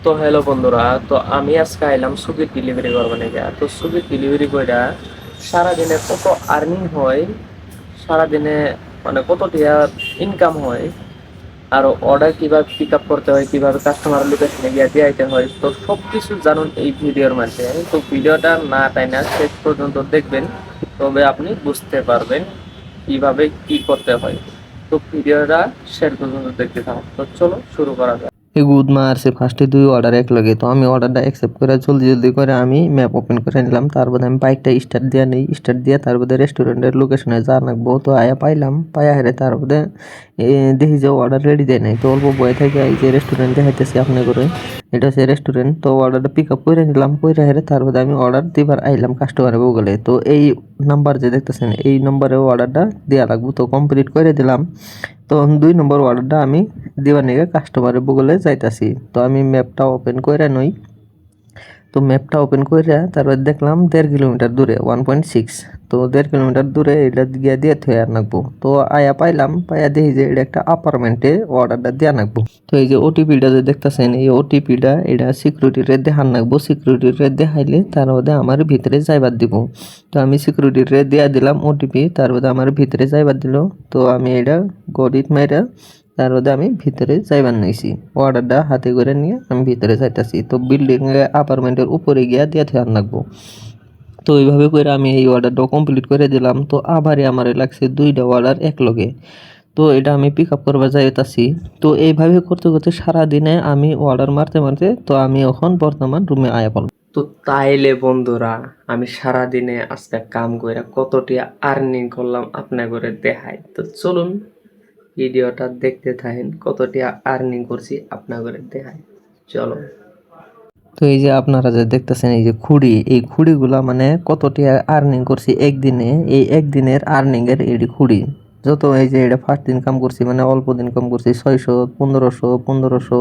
তো হ্যালো বন্ধুরা, তো আমি আজকে আইলাম সুইগি ডেলিভারি করবো নাকি। তো সুইগি ডেলিভারি কইরা সারাদিনে কত আর্নিং হয়, সারাদিনে মানে কত টাকা ইনকাম হয়, আর অর্ডার কিভাবে পিক আপ করতে হয়, কিভাবে কাস্টমার লোকেশনে গিয়ে দিতে হয়, তো সব কিছু জানুন এই ভিডিওর মাধ্যমে। তো ভিডিওটা না তাই না শেষ পর্যন্ত দেখবেন, তবে আপনি বুঝতে পারবেন কিভাবে কি করতে হয়। তো ভিডিওটা শেষ পর্যন্ত দেখতে থাকুন। তো চলো শুরু করা যাক। গুড মারছে ফার্স্টে দুই অর্ডার এক লগে, তো আমি অর্ডারটা অ্যাকসেপ্ট করে জলদি জলদি করে আমি ম্যাপ ওপেন করে নিলাম। তারপরে আমি বাইকটা স্টার্ট দিয়ে নিই, স্টার্ট দিয়ে তারপরে রেস্টুরেন্টের লোকেশনে যা নাকবো তো আয়া পাইলাম, পায়া হেরে তারপরে দেখি যে অর্ডার রেডি দেয় নাই। তো অল্প বয়ে থেকে এই যে রেস্টুরেন্ট দেখাইতেছি আপনি করে, এটা হচ্ছে রেস্টুরেন্ট। তো অর্ডারটা পিক আপ করে নিলাম, করে হেরে তারপরে আমি অর্ডার দিবার আইলাম কাস্টমারের বগলে। তো এই নাম্বার যে দেখতেছেন এই নম্বরে অর্ডারটা দেওয়া লাগবো, তো কমপ্লিট করে দিলাম। তো ২ নম্বর অর্ডারটা আমি দিবার নিগে কাস্টমারের বগলে যাইতাছি। তো আমি ম্যাপটা ওপেন কইরা নই। তো ম্যাপটা ওপেন কইরা তারপর দেখলাম ১.৫ কিলোমিটার দূরে 1.6। তো ১.৫ কিলোমিটার দূরে এটা গিয়া দিয়ে থুয়া নাগবো। তো আয়া পাইলাম, পাইয়া দেখি যে এটা একটা অ্যাপার্টমেন্টে অর্ডারটা দেয়া নাগবো। তো এই যে ওটিপিটা যে দেখতাছেন এই ওটিপিটা এটা সিকিউরিটিরে দেখান নাগবো। সিকিউরিটিরে দেখাইলে তার মধ্যে আমার ভিতরে যাইবার দিব। তো আমি সিকিউরিটিরে দিয়া দিলাম ওটিপি, তার মধ্যে আমার ভিতরে যাইবার দিল। তো আমি এটা গডিট মাইরা তার মধ্যে আমি ভিতরে যাইবার নিছি। অর্ডারটা হাতে করে নিয়ে আমি ভিতরে যাইতাছি। তো বিল্ডিং অ্যাপার্টমেন্টের উপরে গিয়া দিয়া থিয়ান লাগবো। তো এইভাবে করে আমি এই অর্ডারটা কমপ্লিট করে দিলাম। তো আবারই আমার লাগছে ২টা অর্ডার এক লগে। তো এটা আমি পিক আপ করবার যাইতাছি। তো এইভাবে করতে করতে সারাদিনে আমি অর্ডার মারতে মারতে তো আমি এখন বর্তমান রুমে আয়া পড়লাম। তো তাইলে বন্ধুরা, আমি সারাদিনে আজকে কাম কইরা কতটি আর্নিং করলাম আপনার করে দেখাই। তো চলুন ভিডিওটা দেখতে থাকেন, কতটি আর্নিং করছি আপনার করে দেখাই। চলো। তো এই যে আপনারা যে দেখতেছেন এই যে খুঁড়ি, এই খুঁড়িগুলা মানে কতটি আর্নিং করছি একদিনে, এই একদিনের আর্নিং এর এডি খুঁড়ি। যত এই যে এটা ফার্স্ট দিন কাম করছি মানে অল্প দিন কাম করছি ৬০০, ১৫০০,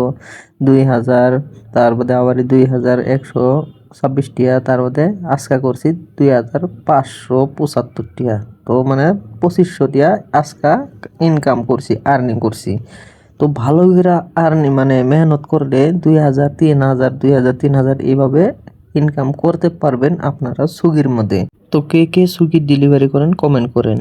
২০০০, তারপরে আবার ২,১২৬ টিয়া, তারপরে আজকা করছি ২,৫৭৫ টিয়া। তো মানে ২৫০০ টিয়া আজকা ইনকাম করছি, আর্নিং করছি। তো ভালো করে আর্নি মানে মেহনত করলে ২,০০০, ৩,০০০, ২,০০০, ৩,০০০ এইভাবে ইনকাম করতে পারবেন আপনারা সুইগির মধ্যে। তো কে কে সুইগি ডেলিভারি করেন কমেন্ট করেন।